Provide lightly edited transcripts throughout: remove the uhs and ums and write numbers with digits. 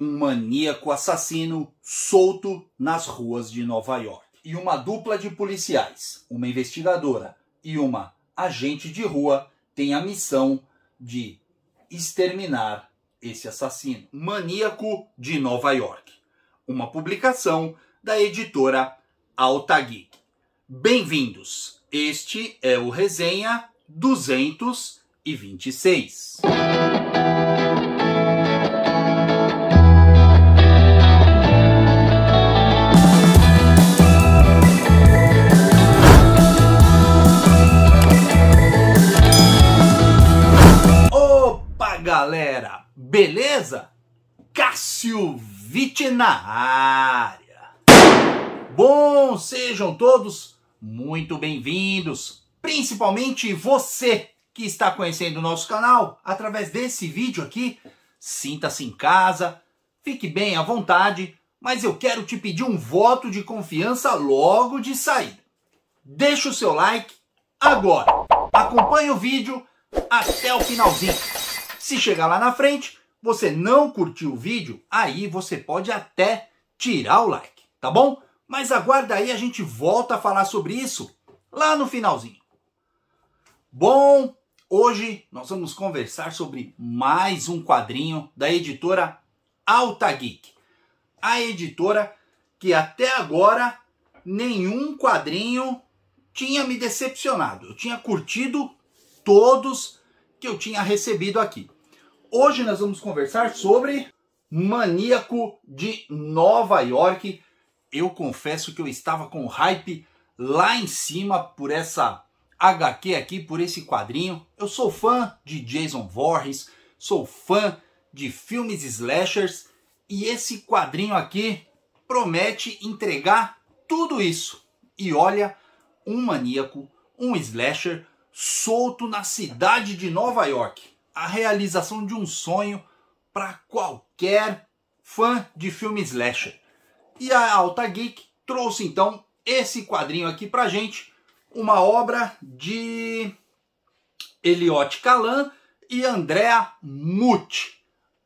um maníaco assassino solto nas ruas de Nova York. E uma dupla de policiais, uma investigadora e uma agente de rua, tem a missão de exterminar esse assassino. Maníaco de Nova York. Uma publicação da editora Alta Geek. Bem-vindos! Este é o Resenha 226. Opa, galera! Beleza? Cássio Witt na área. Bom, sejam todos muito bem-vindos, principalmente você que está conhecendo o nosso canal através desse vídeo aqui. Sinta-se em casa, fique bem à vontade, mas eu quero te pedir um voto de confiança logo de saída. Deixa o seu like agora, acompanhe o vídeo até o finalzinho. Se chegar lá na frente, você não curtiu o vídeo, aí você pode até tirar o like, tá bom? Mas aguarda aí, a gente volta a falar sobre isso lá no finalzinho. Bom, hoje nós vamos conversar sobre mais um quadrinho da editora Alta Geek. A editora que até agora nenhum quadrinho tinha me decepcionado. Eu tinha curtido todos que eu tinha recebido aqui. Hoje nós vamos conversar sobre Maníaco de Nova York. Eu confesso que eu estava com hype lá em cima por essa HQ aqui, por esse quadrinho. Eu sou fã de Jason Voorhees, sou fã de filmes slashers e esse quadrinho aqui promete entregar tudo isso. E olha, um maníaco, um slasher solto na cidade de Nova York. A realização de um sonho para qualquer fã de filme slasher. E a Alta Geek trouxe então esse quadrinho aqui pra gente, uma obra de Eliot Kalan e Andrea Mutti.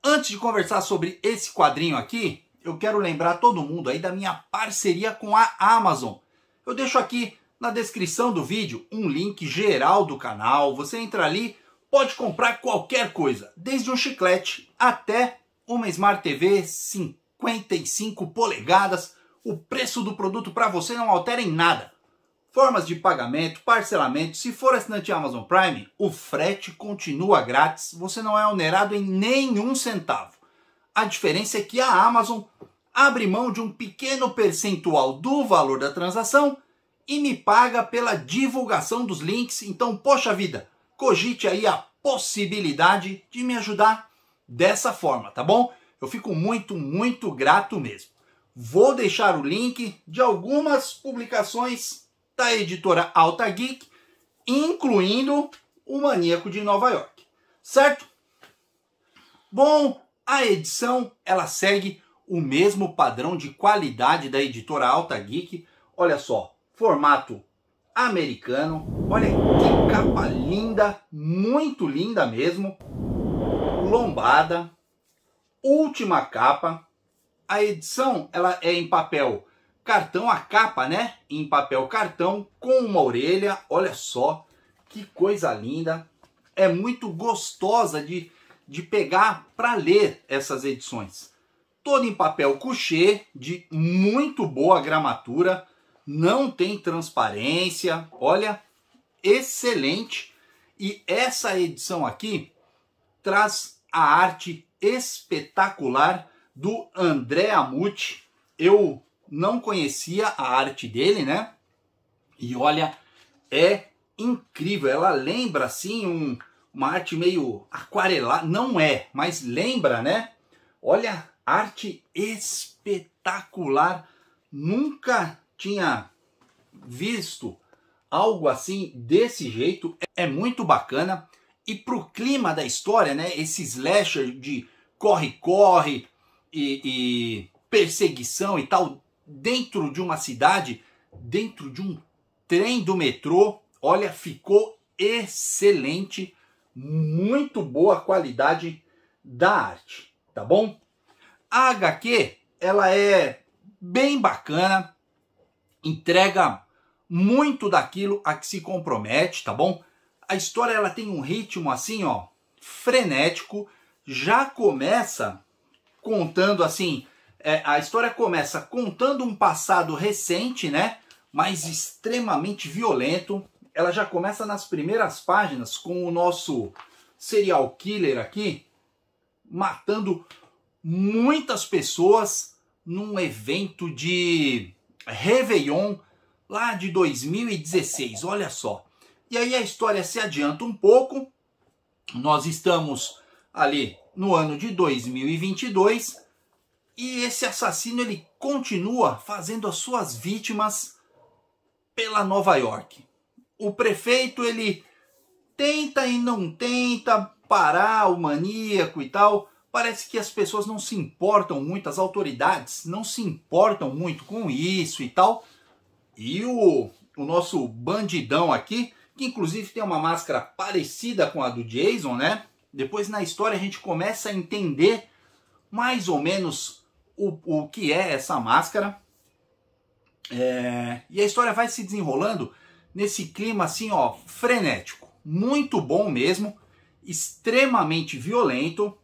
Antes de conversar sobre esse quadrinho aqui, eu quero lembrar todo mundo aí da minha parceria com a Amazon. Eu deixo aqui na descrição do vídeo um link geral do canal. Você entra ali, pode comprar qualquer coisa, desde um chiclete até uma Smart TV 55 polegadas. O preço do produto para você não altera em nada. Formas de pagamento, parcelamento. Se for assinante Amazon Prime, o frete continua grátis. Você não é onerado em nenhum centavo. A diferença é que a Amazon abre mão de um pequeno percentual do valor da transação e me paga pela divulgação dos links. Então, poxa vida, cogite aí a possibilidade de me ajudar dessa forma, tá bom? Eu fico muito grato mesmo. Vou deixar o link de algumas publicações da editora Alta Geek, incluindo o Maníaco de Nova York, certo? Bom, a edição ela segue o mesmo padrão de qualidade da editora Alta Geek. Olha só, formato americano, olha que capa linda, muito linda mesmo, lombada, última capa. A edição ela é em papel cartão, a capa, né, em papel cartão com uma orelha. Olha só que coisa linda, é muito gostosa de pegar para ler essas edições. Toda em papel couché, de muito boa gramatura, não tem transparência, olha, excelente. E essa edição aqui traz a arte espetacular do Andrea Mutti. Eu não conhecia a arte dele, né? E olha, é incrível. Ela lembra assim uma arte meio aquarelada. Não é, mas lembra, né? Olha, arte espetacular. Nunca tinha visto algo assim desse jeito. É muito bacana. E pro clima da história, né? Esse slasher de corre-corre e perseguição e tal, dentro de uma cidade, dentro de um trem do metrô. Olha, ficou excelente, muito boa a qualidade da arte, tá bom? A HQ, ela é bem bacana, entrega muito daquilo a que se compromete, tá bom? A história ela tem um ritmo assim, ó, frenético, já começa contando assim, a história começa contando um passado recente, né? Mas extremamente violento. Ela já começa nas primeiras páginas com o nosso serial killer aqui, matando muitas pessoas num evento de Réveillon lá de 2016, olha só. E aí a história se adianta um pouco, nós estamos ali no ano de 2022 e esse assassino ele continua fazendo as suas vítimas pela Nova York. O prefeito ele tenta e não tenta parar o maníaco e tal. Parece que as pessoas não se importam muito, as autoridades não se importam muito com isso e tal. E o nosso bandidão aqui, que inclusive tem uma máscara parecida com a do Jason, né? Depois na história a gente começa a entender mais ou menos o que é essa máscara. E a história vai se desenrolando nesse clima assim, ó, frenético. Muito bom mesmo, extremamente violento.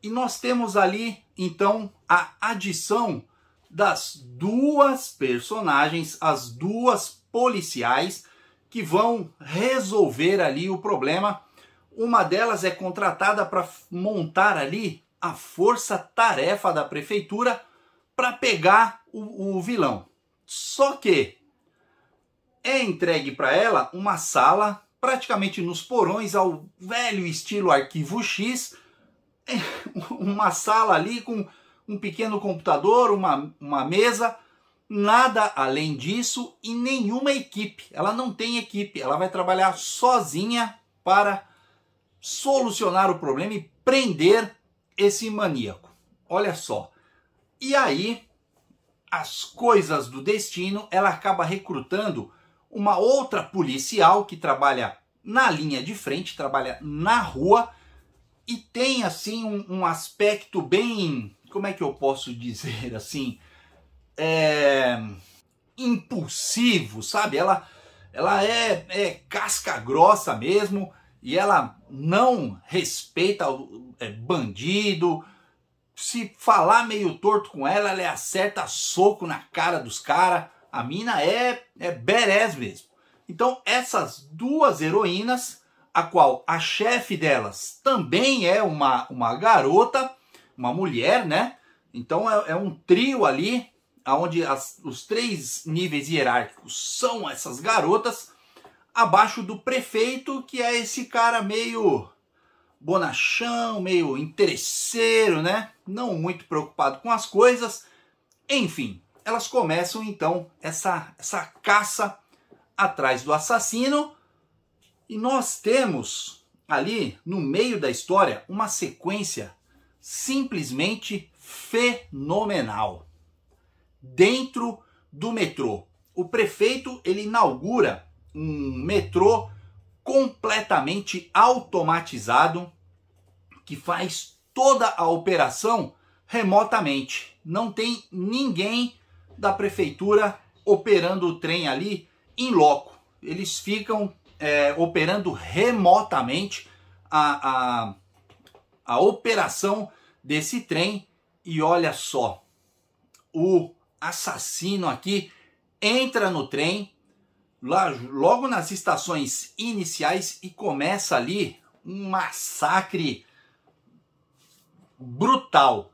E nós temos ali, então, a adição das duas personagens, as duas policiais, que vão resolver ali o problema. Uma delas é contratada para montar ali a força-tarefa da prefeitura para pegar o vilão. Só que é entregue para ela uma sala, praticamente nos porões, ao velho estilo Arquivo X, uma sala ali com um pequeno computador, uma mesa, nada além disso e nenhuma equipe. Ela não tem equipe, ela vai trabalhar sozinha para solucionar o problema e prender esse maníaco. Olha só. E aí, as coisas do destino, ela acaba recrutando uma outra policial que trabalha na linha de frente, trabalha na rua, e tem assim um aspecto bem, como é que eu posso dizer assim, impulsivo, sabe? Ela é casca grossa mesmo, e ela não respeita bandido. Se falar meio torto com ela, ela acerta soco na cara dos caras. A mina é badass mesmo. Então essas duas heroínas, a qual a chefe delas também é uma garota, uma mulher, né? Então é um trio ali, onde os três níveis hierárquicos são essas garotas, abaixo do prefeito, que é esse cara meio bonachão, meio interesseiro, né? Não muito preocupado com as coisas. Enfim, elas começam então essa caça atrás do assassino. E nós temos ali no meio da história uma sequência simplesmente fenomenal. Dentro do metrô, o prefeito ele inaugura um metrô completamente automatizado que faz toda a operação remotamente. Não tem ninguém da prefeitura operando o trem ali em loco. Eles ficam operando remotamente a operação desse trem. E olha só, o assassino aqui entra no trem logo nas estações iniciais e começa ali um massacre brutal.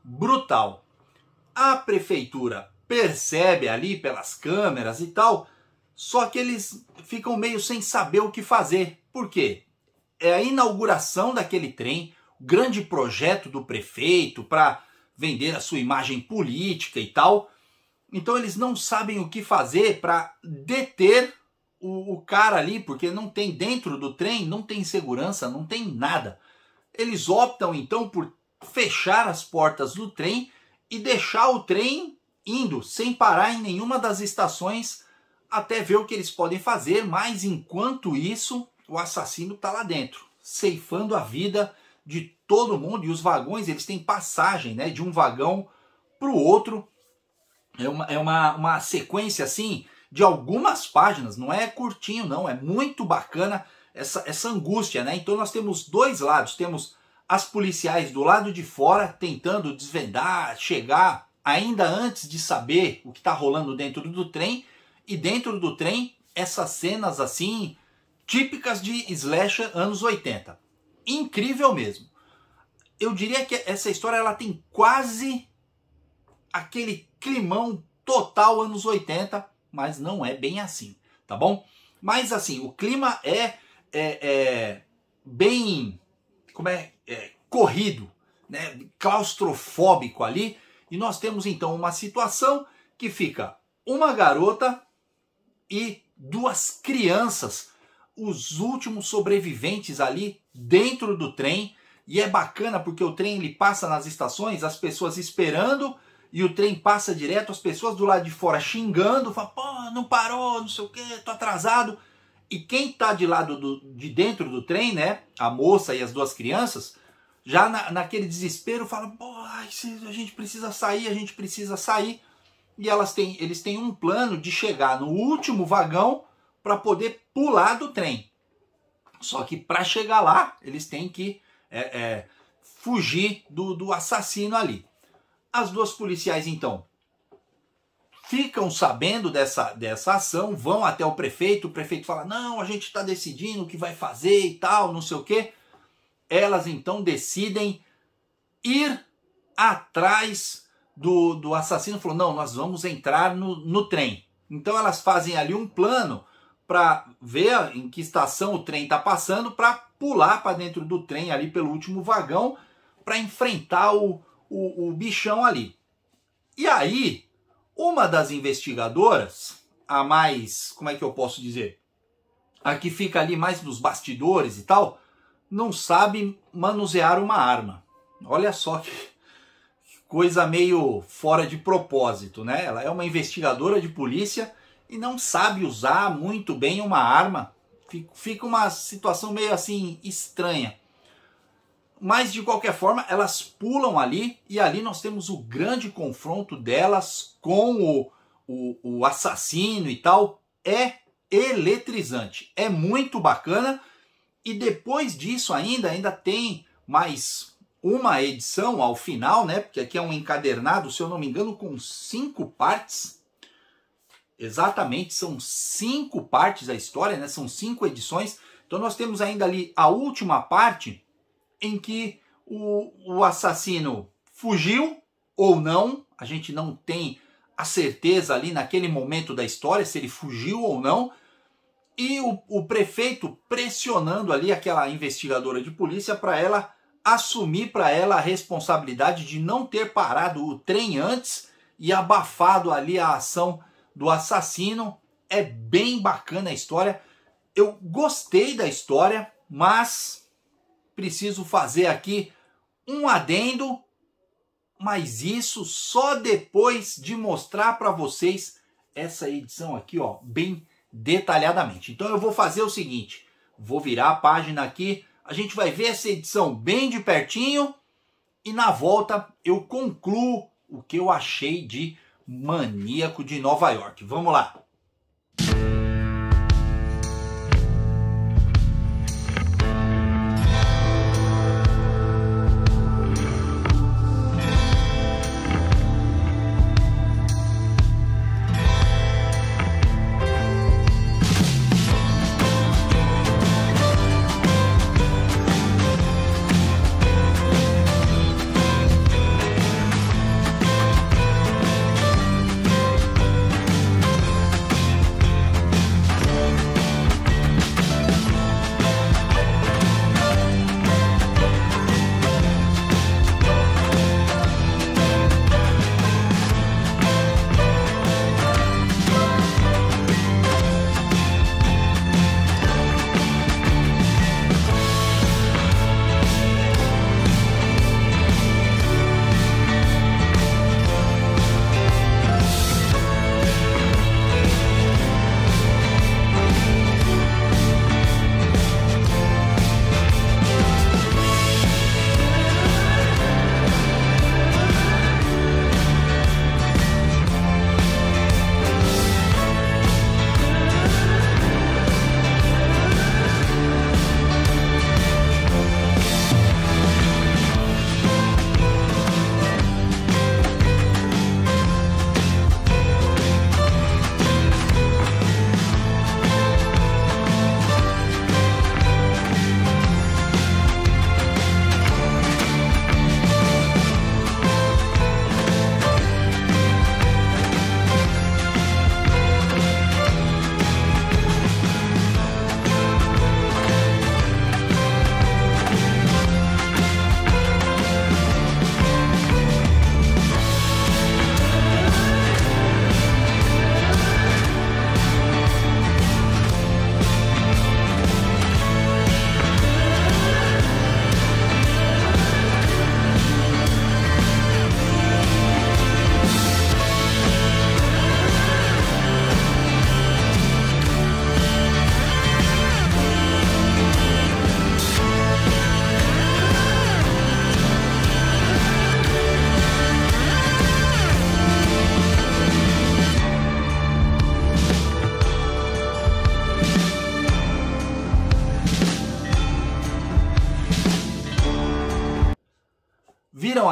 A prefeitura percebe ali pelas câmeras e tal, só que eles ficam meio sem saber o que fazer. Por quê? É a inauguração daquele trem, o grande projeto do prefeito para vender a sua imagem política e tal. Então eles não sabem o que fazer para deter o cara ali, porque não tem dentro do trem, não tem segurança, não tem nada. Eles optam então por fechar as portas do trem e deixar o trem indo sem parar em nenhuma das estações até ver o que eles podem fazer. Mas enquanto isso, o assassino está lá dentro, ceifando a vida de todo mundo, e os vagões eles têm passagem, né, de um vagão para o outro. É uma sequência assim de algumas páginas, não é curtinho não, é muito bacana essa angústia, né? Então nós temos dois lados, temos as policiais do lado de fora tentando desvendar, chegar ainda antes de saber o que está rolando dentro do trem, e dentro do trem essas cenas assim típicas de slasher anos 80. Incrível mesmo. Eu diria que essa história ela tem quase aquele climão total anos 80, mas não é bem assim, tá bom? Mas assim, o clima é bem corrido, né? Claustrofóbico ali, e nós temos então uma situação que fica uma garota e duas crianças, os últimos sobreviventes ali dentro do trem. E é bacana porque o trem ele passa nas estações, as pessoas esperando, e o trem passa direto, as pessoas do lado de fora xingando, falam, pô, não parou, não sei o que, tô atrasado. E quem tá de dentro do trem, né, a moça e as duas crianças, já naquele desespero fala, pô, a gente precisa sair, a gente precisa sair. E eles têm um plano de chegar no último vagão para poder pular do trem. Só que para chegar lá, eles têm que fugir do assassino ali. As duas policiais, então, ficam sabendo dessa ação, vão até o prefeito fala, não, a gente está decidindo o que vai fazer e tal, não sei o quê. Elas, então, decidem ir atrás do assassino, falou, não, nós vamos entrar no trem. Então elas fazem ali um plano para ver em que estação o trem está passando, para pular para dentro do trem ali pelo último vagão, para enfrentar o bichão ali. E aí, uma das investigadoras, a mais, como é que eu posso dizer? A que fica ali mais nos bastidores e tal, não sabe manusear uma arma. Olha só que coisa meio fora de propósito, né? Ela é uma investigadora de polícia e não sabe usar muito bem uma arma. Fica uma situação meio assim estranha. Mas de qualquer forma, elas pulam ali, e ali nós temos o grande confronto delas com o assassino e tal. É eletrizante, é muito bacana. E depois disso ainda tem mais uma edição ao final, né? Porque aqui é um encadernado, se eu não me engano, com 5 partes. Exatamente, são 5 partes da história, né? São 5 edições. Então nós temos ainda ali a última parte em que o assassino fugiu ou não. A gente não tem a certeza ali naquele momento da história se ele fugiu ou não. E o prefeito pressionando ali aquela investigadora de polícia para ela assumir para ela a responsabilidade de não ter parado o trem antes e abafado ali a ação do assassino. É bem bacana a história. Eu gostei da história, mas preciso fazer aqui um adendo, mas isso só depois de mostrar para vocês essa edição aqui, ó, bem detalhadamente. Então eu vou fazer o seguinte, vou virar a página aqui, a gente vai ver essa edição bem de pertinho e na volta eu concluo o que eu achei de Maníaco de Nova York. Vamos lá!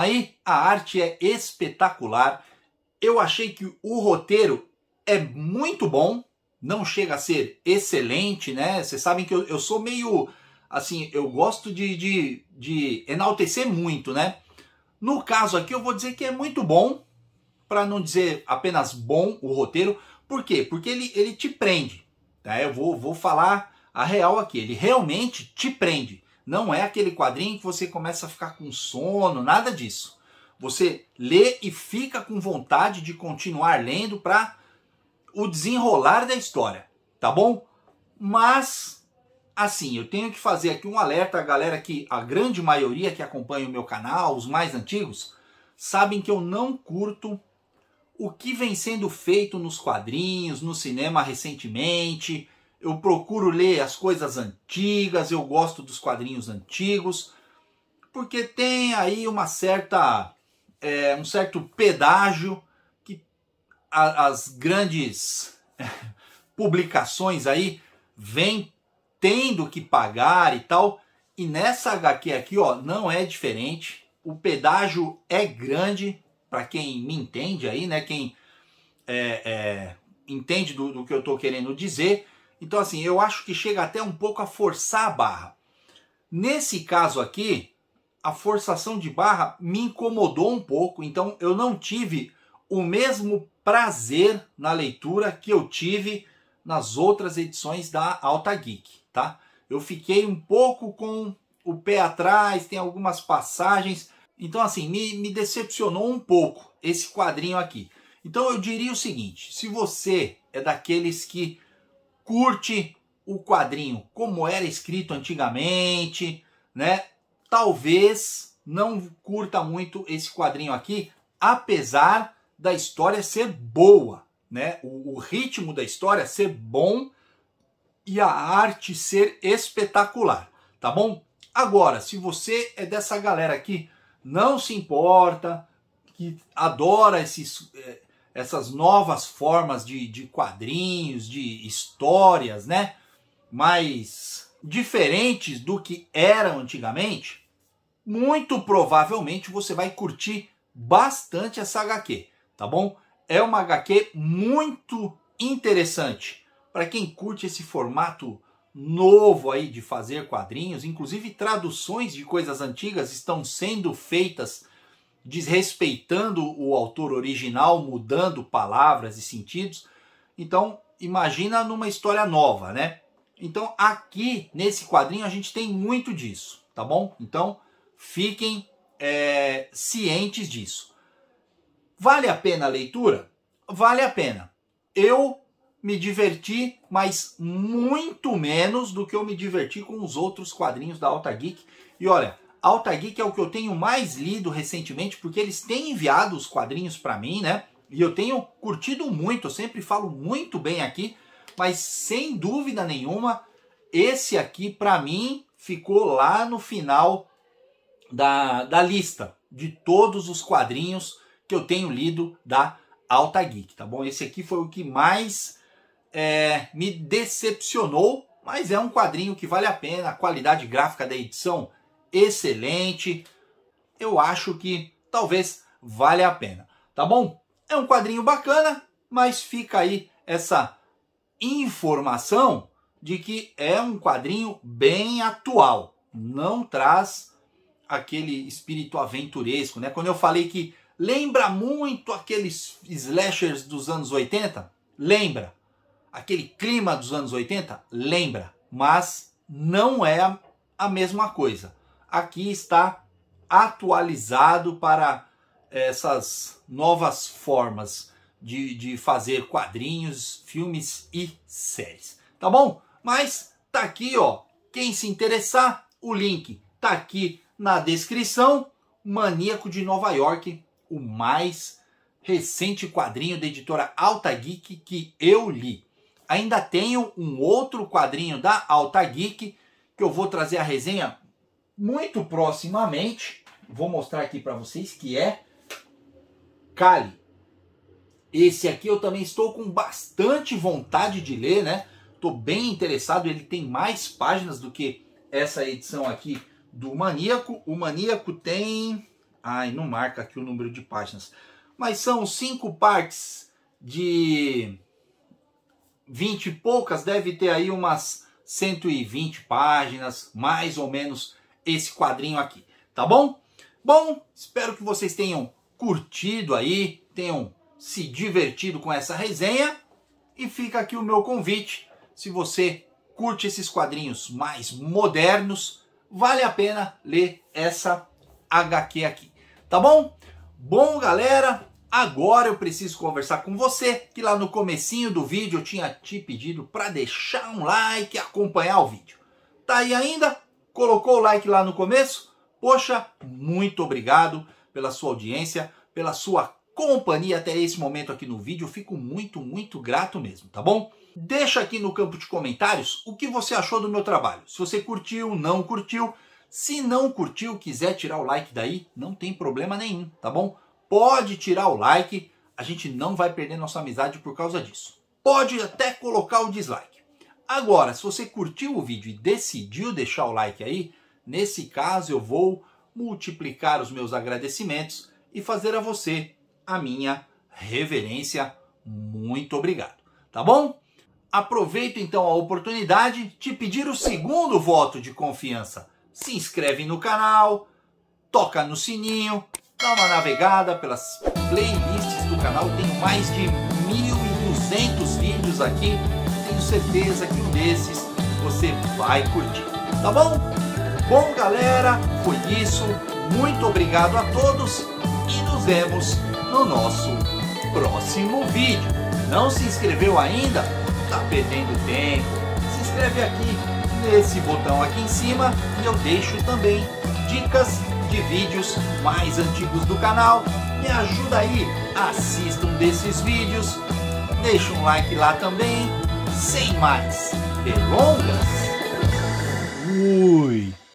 aí, a arte é espetacular. Eu achei que o roteiro é muito bom, não chega a ser excelente, né? Vocês sabem que eu sou meio, assim, eu gosto de enaltecer muito, né? No caso aqui eu vou dizer que é muito bom, para não dizer apenas bom o roteiro. Por quê? Porque ele te prende. Tá? Eu vou falar a real aqui, ele realmente te prende. Não é aquele quadrinho que você começa a ficar com sono, nada disso. Você lê e fica com vontade de continuar lendo para o desenrolar da história, tá bom? Mas, assim, eu tenho que fazer aqui um alerta, a galera que, a grande maioria que acompanha o meu canal, os mais antigos, sabem que eu não curto o que vem sendo feito nos quadrinhos, no cinema recentemente. Eu procuro ler as coisas antigas, eu gosto dos quadrinhos antigos, porque tem aí uma certa, um certo pedágio que as grandes publicações aí vêm tendo que pagar e tal. E nessa HQ aqui, ó, não é diferente. O pedágio é grande, para quem me entende aí, né? Quem entende do que eu estou querendo dizer. Então, assim, eu acho que chega até um pouco a forçar a barra. Nesse caso aqui, a forçação de barra me incomodou um pouco, então eu não tive o mesmo prazer na leitura que eu tive nas outras edições da Alta Geek, tá? Eu fiquei um pouco com o pé atrás, tem algumas passagens, então assim, me decepcionou um pouco esse quadrinho aqui. Então eu diria o seguinte, se você é daqueles que curte o quadrinho como era escrito antigamente, né? Talvez não curta muito esse quadrinho aqui, apesar da história ser boa, né? O ritmo da história ser bom e a arte ser espetacular, tá bom? Agora, se você é dessa galera que não se importa, que adora essas novas formas de quadrinhos, de histórias, né? Mais diferentes do que eram antigamente, muito provavelmente você vai curtir bastante essa HQ, tá bom? É uma HQ muito interessante para quem curte esse formato novo aí de fazer quadrinhos. Inclusive traduções de coisas antigas estão sendo feitas desrespeitando o autor original, mudando palavras e sentidos. Então imagina numa história nova, né? Então aqui nesse quadrinho a gente tem muito disso, tá bom? Então fiquem cientes disso. Vale a pena a leitura? Vale a pena. Eu me diverti, mas muito menos do que eu me diverti com os outros quadrinhos da Alta Geek. E olha, a Alta Geek é o que eu tenho mais lido recentemente, porque eles têm enviado os quadrinhos para mim, né? E eu tenho curtido muito, eu sempre falo muito bem aqui, mas sem dúvida nenhuma, esse aqui para mim ficou lá no final da lista de todos os quadrinhos que eu tenho lido da Alta Geek, tá bom? Esse aqui foi o que mais me decepcionou, mas é um quadrinho que vale a pena, a qualidade gráfica da edição excelente, eu acho que talvez valha a pena, tá bom? É um quadrinho bacana, mas fica aí essa informação de que é um quadrinho bem atual, não traz aquele espírito aventuresco, né? Quando eu falei que lembra muito aqueles slashers dos anos 80, lembra. Aquele clima dos anos 80, lembra, mas não é a mesma coisa. Aqui está atualizado para essas novas formas de fazer quadrinhos, filmes e séries. Tá bom? Mas tá aqui, ó. Quem se interessar, o link tá aqui na descrição. Maníaco de Nova York, o mais recente quadrinho da editora Alta Geek que eu li. Ainda tenho um outro quadrinho da Alta Geek que eu vou trazer a resenha muito proximamente. Vou mostrar aqui para vocês, que é Kali. Esse aqui eu também estou com bastante vontade de ler, né? Estou bem interessado, ele tem mais páginas do que essa edição aqui do Maníaco. O Maníaco tem Ai, não marca aqui o número de páginas. Mas são 5 partes de 20 e poucas. Deve ter aí umas 120 páginas, mais ou menos, esse quadrinho aqui. Tá bom? Bom, espero que vocês tenham curtido aí, tenham se divertido com essa resenha. E fica aqui o meu convite. Se você curte esses quadrinhos mais modernos, vale a pena ler essa HQ aqui. Tá bom? Bom, galera, agora eu preciso conversar com você, que lá no comecinho do vídeo eu tinha te pedido para deixar um like e acompanhar o vídeo. Tá aí ainda? Colocou o like lá no começo? Poxa, muito obrigado pela sua audiência, pela sua companhia até esse momento aqui no vídeo. Eu fico muito grato mesmo, tá bom? Deixa aqui no campo de comentários o que você achou do meu trabalho. Se você curtiu, não curtiu. Se não curtiu, quiser tirar o like daí, não tem problema nenhum, tá bom? Pode tirar o like, a gente não vai perder nossa amizade por causa disso. Pode até colocar o dislike. Agora, se você curtiu o vídeo e decidiu deixar o like aí, nesse caso eu vou multiplicar os meus agradecimentos e fazer a você a minha reverência. Muito obrigado, tá bom? Aproveito então a oportunidade de te pedir o segundo voto de confiança. Se inscreve no canal, toca no sininho, dá uma navegada pelas playlists do canal. Tenho mais de 1.200 vídeos aqui. Tenho certeza que um desses você vai curtir, tá bom? Bom, galera, foi isso. Muito obrigado a todos e nos vemos no nosso próximo vídeo. Não se inscreveu ainda? Tá perdendo tempo. Se inscreve aqui nesse botão aqui em cima e eu deixo também dicas de vídeos mais antigos do canal. Me ajuda aí, assista um desses vídeos, deixa um like lá também. Sem mais delongas, fui!